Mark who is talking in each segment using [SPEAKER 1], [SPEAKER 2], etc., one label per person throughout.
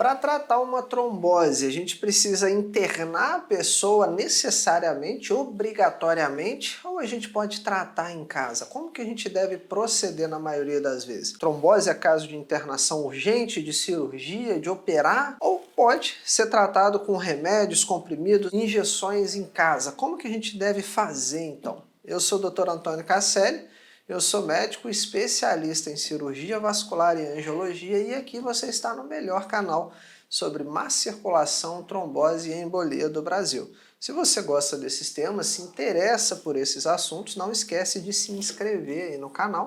[SPEAKER 1] Para tratar uma trombose, a gente precisa internar a pessoa necessariamente, obrigatoriamente, ou a gente pode tratar em casa? Como que a gente deve proceder na maioria das vezes? Trombose é caso de internação urgente, de cirurgia, de operar? Ou pode ser tratado com remédios, comprimidos, injeções em casa? Como que a gente deve fazer então? Eu sou o Dr. Antônio Casselli. Eu sou médico especialista em cirurgia vascular e angiologia e aqui você está no melhor canal sobre má circulação, trombose e embolia do Brasil. Se você gosta desses temas, se interessa por esses assuntos, não esquece de se inscrever aí no canal,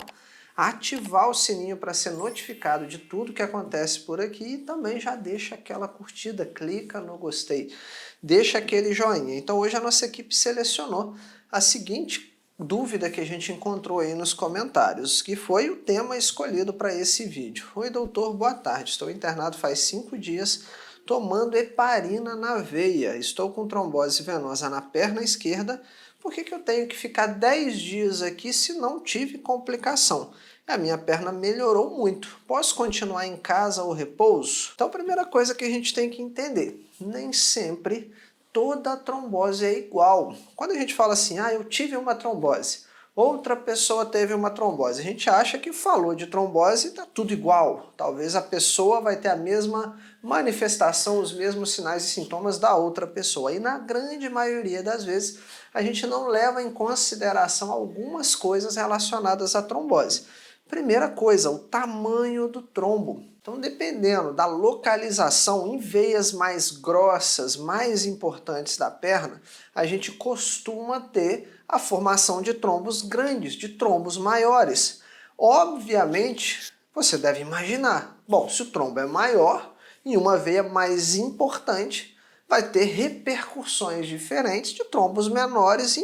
[SPEAKER 1] ativar o sininho para ser notificado de tudo que acontece por aqui e também já deixa aquela curtida, clica no gostei, deixa aquele joinha. Então hoje a nossa equipe selecionou a seguinte dúvida que a gente encontrou aí nos comentários, que foi o tema escolhido para esse vídeo. Oi, doutor, boa tarde. Estou internado faz 5 dias, tomando heparina na veia. Estou com trombose venosa na perna esquerda. Por que eu tenho que ficar 10 dias aqui se não tive complicação? A minha perna melhorou muito. Posso continuar em casa ou repouso? Então, a primeira coisa que a gente tem que entender, nem sempre toda trombose é igual. Quando a gente fala assim, eu tive uma trombose, outra pessoa teve uma trombose, a gente acha que falou de trombose e está tudo igual. Talvez a pessoa vai ter a mesma manifestação, os mesmos sinais e sintomas da outra pessoa. E na grande maioria das vezes, a gente não leva em consideração algumas coisas relacionadas à trombose. Primeira coisa, o tamanho do trombo. Então, dependendo da localização, em veias mais grossas, mais importantes da perna, a gente costuma ter a formação de trombos grandes, de trombos maiores. Obviamente, você deve imaginar, bom, se o trombo é maior, em uma veia mais importante, vai ter repercussões diferentes de trombos menores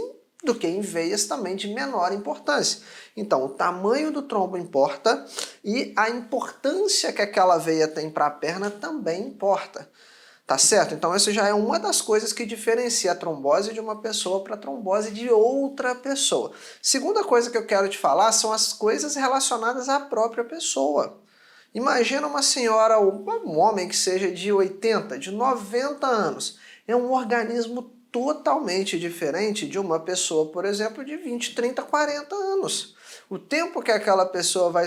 [SPEAKER 1] do que em veias também de menor importância. Então, o tamanho do trombo importa e a importância que aquela veia tem para a perna também importa. Tá certo? Então, essa já é uma das coisas que diferencia a trombose de uma pessoa para a trombose de outra pessoa. Segunda coisa que eu quero te falar são as coisas relacionadas à própria pessoa. Imagina uma senhora ou um homem que seja de 80, de 90 anos. É um organismo totalmente diferente de uma pessoa, por exemplo, de 20, 30, 40 anos. O tempo que aquela pessoa vai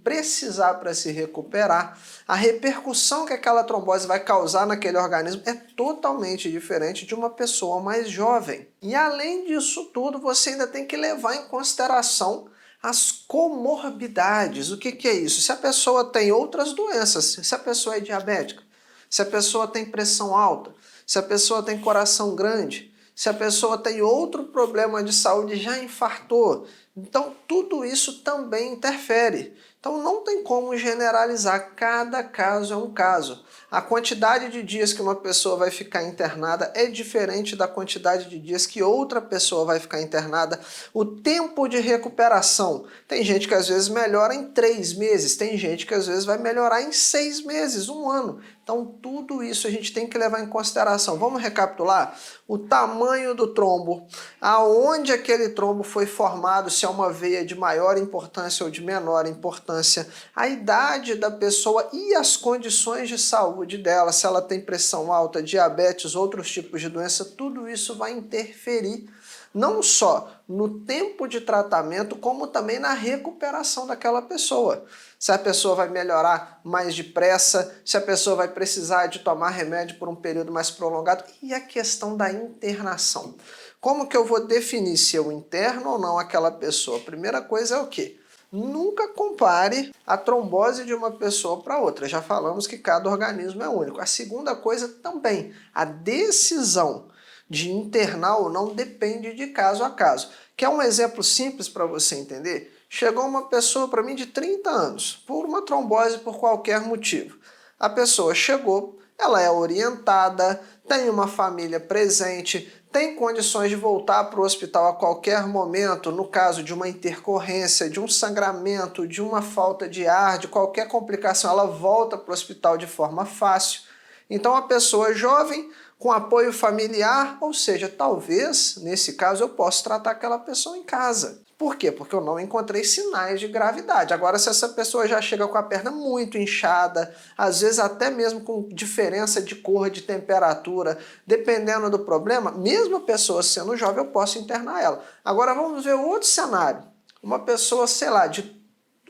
[SPEAKER 1] precisar para se recuperar, a repercussão que aquela trombose vai causar naquele organismo é totalmente diferente de uma pessoa mais jovem. E além disso tudo, você ainda tem que levar em consideração as comorbidades. O que é isso? Se a pessoa tem outras doenças, se a pessoa é diabética, se a pessoa tem pressão alta, se a pessoa tem coração grande, se a pessoa tem outro problema de saúde, já infartou. Então, tudo isso também interfere. Então, não tem como generalizar, cada caso é um caso. A quantidade de dias que uma pessoa vai ficar internada é diferente da quantidade de dias que outra pessoa vai ficar internada. O tempo de recuperação, tem gente que às vezes melhora em 3 meses, tem gente que às vezes vai melhorar em 6 meses, 1 ano. Então, tudo isso a gente tem que levar em consideração. Vamos recapitular? O tamanho do trombo, aonde aquele trombo foi formado, se é uma veia de maior importância ou de menor importância, a idade da pessoa e as condições de saúde dela, se ela tem pressão alta, diabetes, outros tipos de doença, tudo isso vai interferir não só no tempo de tratamento, como também na recuperação daquela pessoa. Se a pessoa vai melhorar mais depressa, se a pessoa vai precisar de tomar remédio por um período mais prolongado, e a questão da internação. Como que eu vou definir se eu interno ou não aquela pessoa? A primeira coisa é o quê? Nunca compare a trombose de uma pessoa para outra. Já falamos que cada organismo é único. A segunda coisa também, a decisão de internar ou não depende de caso a caso. Quer um exemplo simples para você entender? Chegou uma pessoa para mim de 30 anos, por uma trombose por qualquer motivo. A pessoa chegou, ela é orientada, tem uma família presente, tem condições de voltar para o hospital a qualquer momento, no caso de uma intercorrência, de um sangramento, de uma falta de ar, de qualquer complicação, ela volta para o hospital de forma fácil. Então a pessoa jovem, com apoio familiar, ou seja, talvez, nesse caso, eu possa tratar aquela pessoa em casa. Por quê? Porque eu não encontrei sinais de gravidade. Agora, se essa pessoa já chega com a perna muito inchada, às vezes até mesmo com diferença de cor, de temperatura, dependendo do problema, mesmo a pessoa sendo jovem, eu posso internar ela. Agora vamos ver outro cenário. Uma pessoa, sei lá, de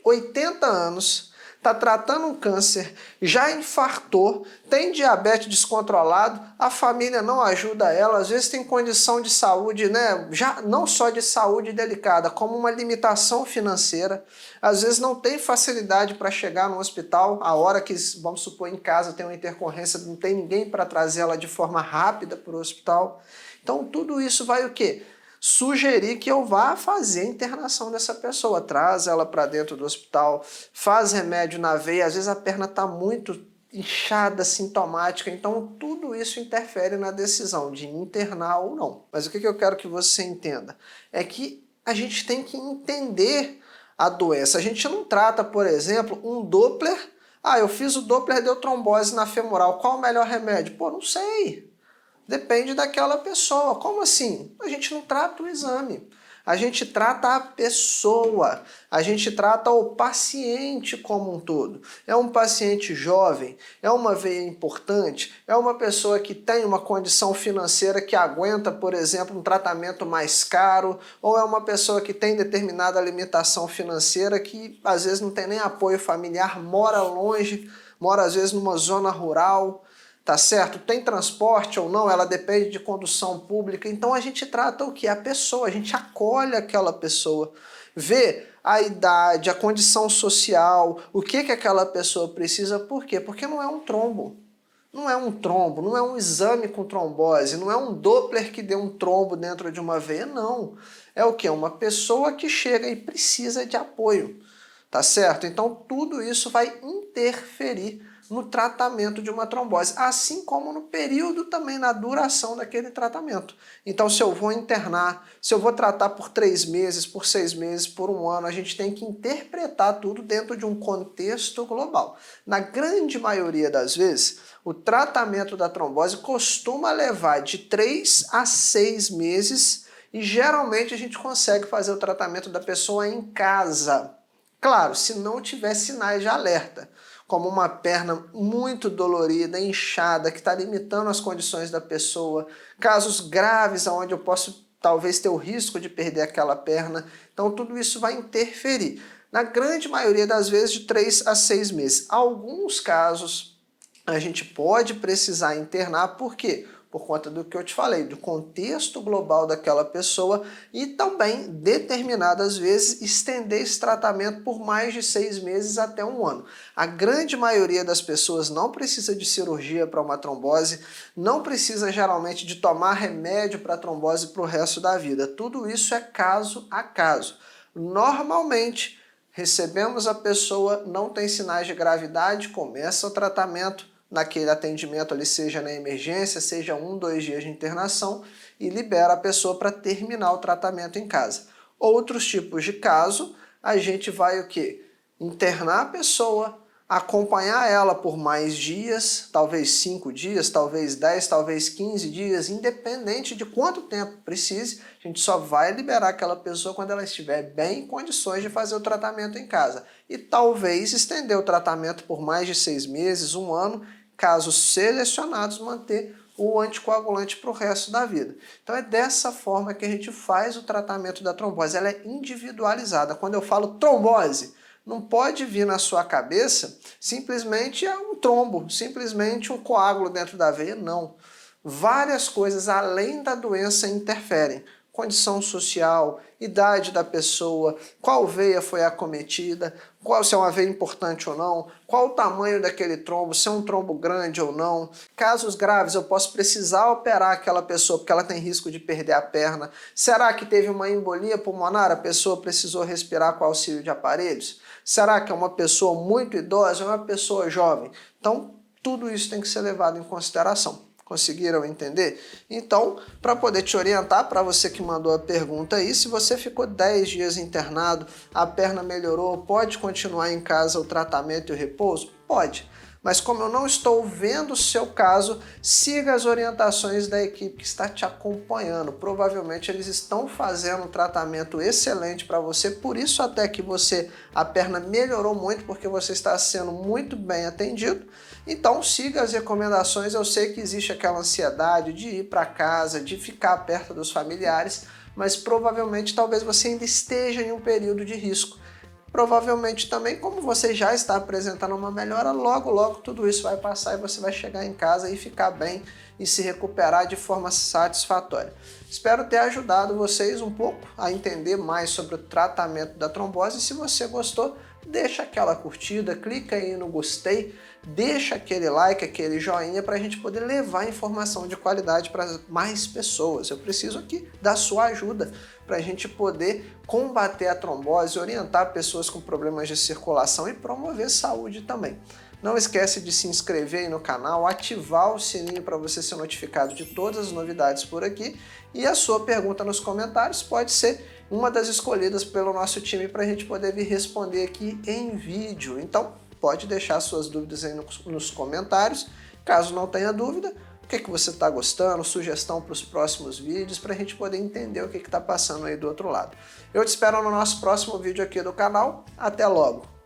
[SPEAKER 1] 80 anos, está tratando um câncer, já infartou, tem diabetes descontrolado, a família não ajuda ela, às vezes tem condição de saúde, né, já não só de saúde delicada, como uma limitação financeira, às vezes não tem facilidade para chegar no hospital, a hora que, vamos supor, em casa tem uma intercorrência, não tem ninguém para trazer ela de forma rápida para o hospital. Então tudo isso vai o quê? Sugerir que eu vá fazer a internação dessa pessoa, traz ela para dentro do hospital, faz remédio na veia, às vezes a perna está muito inchada, sintomática, então tudo isso interfere na decisão de internar ou não. Mas o que eu quero que você entenda é que a gente tem que entender a doença. A gente não trata, por exemplo, um Doppler, eu fiz o Doppler, deu trombose na femoral, qual o melhor remédio? Pô, não sei. Depende daquela pessoa. Como assim? A gente não trata o exame. A gente trata a pessoa. A gente trata o paciente como um todo. É um paciente jovem? É uma veia importante? É uma pessoa que tem uma condição financeira que aguenta, por exemplo, um tratamento mais caro? Ou é uma pessoa que tem determinada limitação financeira que às vezes não tem nem apoio familiar, mora longe, mora às vezes numa zona rural? Tá certo? Tem transporte ou não, ela depende de condução pública, então a gente trata o que? A pessoa, a gente acolhe aquela pessoa, vê a idade, a condição social, o que aquela pessoa precisa, por quê? Porque não é um trombo. Não é um trombo, não é um exame com trombose, não é um Doppler que deu um trombo dentro de uma veia, não. É o que? Uma pessoa que chega e precisa de apoio, tá certo? Então tudo isso vai interferir no tratamento de uma trombose, assim como no período também, na duração daquele tratamento. Então, se eu vou internar, se eu vou tratar por 3 meses, por 6 meses, por 1 ano, a gente tem que interpretar tudo dentro de um contexto global. Na grande maioria das vezes, o tratamento da trombose costuma levar de 3 a 6 meses e geralmente a gente consegue fazer o tratamento da pessoa em casa. Claro, se não tiver sinais de alerta, como uma perna muito dolorida, inchada, que está limitando as condições da pessoa, casos graves onde eu posso talvez ter o risco de perder aquela perna, então tudo isso vai interferir. Na grande maioria das vezes, de 3 a 6 meses. Alguns casos a gente pode precisar internar, por quê? Por conta do que eu te falei, do contexto global daquela pessoa e também, determinadas vezes, estender esse tratamento por mais de 6 meses até 1 ano. A grande maioria das pessoas não precisa de cirurgia para uma trombose, não precisa geralmente de tomar remédio para trombose para o resto da vida. Tudo isso é caso a caso. Normalmente, recebemos a pessoa, não tem sinais de gravidade, começa o tratamento, naquele atendimento ali, seja na emergência, seja 1, 2 dias de internação, e libera a pessoa para terminar o tratamento em casa. Outros tipos de caso, a gente vai o quê? Internar a pessoa, acompanhar ela por mais dias, talvez 5 dias, talvez 10, talvez 15 dias, independente de quanto tempo precise, a gente só vai liberar aquela pessoa quando ela estiver bem em condições de fazer o tratamento em casa. E talvez estender o tratamento por mais de 6 meses, 1 ano, casos selecionados, manter o anticoagulante para o resto da vida. Então é dessa forma que a gente faz o tratamento da trombose. Ela é individualizada. Quando eu falo trombose, não pode vir na sua cabeça simplesmente um trombo, simplesmente um coágulo dentro da veia, não. Várias coisas além da doença interferem. Condição social, idade da pessoa, qual veia foi acometida, se é uma veia importante ou não, qual o tamanho daquele trombo, se é um trombo grande ou não. Casos graves, eu posso precisar operar aquela pessoa porque ela tem risco de perder a perna. Será que teve uma embolia pulmonar, a pessoa precisou respirar com auxílio de aparelhos? Será que é uma pessoa muito idosa ou é uma pessoa jovem? Então, tudo isso tem que ser levado em consideração. Conseguiram entender? Então, para poder te orientar, para você que mandou a pergunta aí, se você ficou 10 dias internado, a perna melhorou, pode continuar em casa o tratamento e o repouso? Pode. Mas como eu não estou vendo o seu caso, siga as orientações da equipe que está te acompanhando. Provavelmente eles estão fazendo um tratamento excelente para você, por isso até que a perna melhorou muito, porque você está sendo muito bem atendido. Então siga as recomendações. Eu sei que existe aquela ansiedade de ir para casa, de ficar perto dos familiares, mas provavelmente talvez você ainda esteja em um período de risco. Provavelmente também, como você já está apresentando uma melhora, logo tudo isso vai passar e você vai chegar em casa e ficar bem e se recuperar de forma satisfatória. Espero ter ajudado vocês um pouco a entender mais sobre o tratamento da trombose. Se você gostou, deixa aquela curtida, clica aí no gostei, deixa aquele like, aquele joinha para a gente poder levar informação de qualidade para mais pessoas. Eu preciso aqui da sua ajuda para a gente poder combater a trombose, orientar pessoas com problemas de circulação e promover saúde também. Não esquece de se inscrever aí no canal, ativar o sininho para você ser notificado de todas as novidades por aqui, e a sua pergunta nos comentários pode ser uma das escolhidas pelo nosso time para a gente poder vir responder aqui em vídeo. Então pode deixar suas dúvidas aí nos comentários. Caso não tenha dúvida, o que você está gostando, sugestão para os próximos vídeos, para a gente poder entender o que está passando aí do outro lado. Eu te espero no nosso próximo vídeo aqui do canal. Até logo!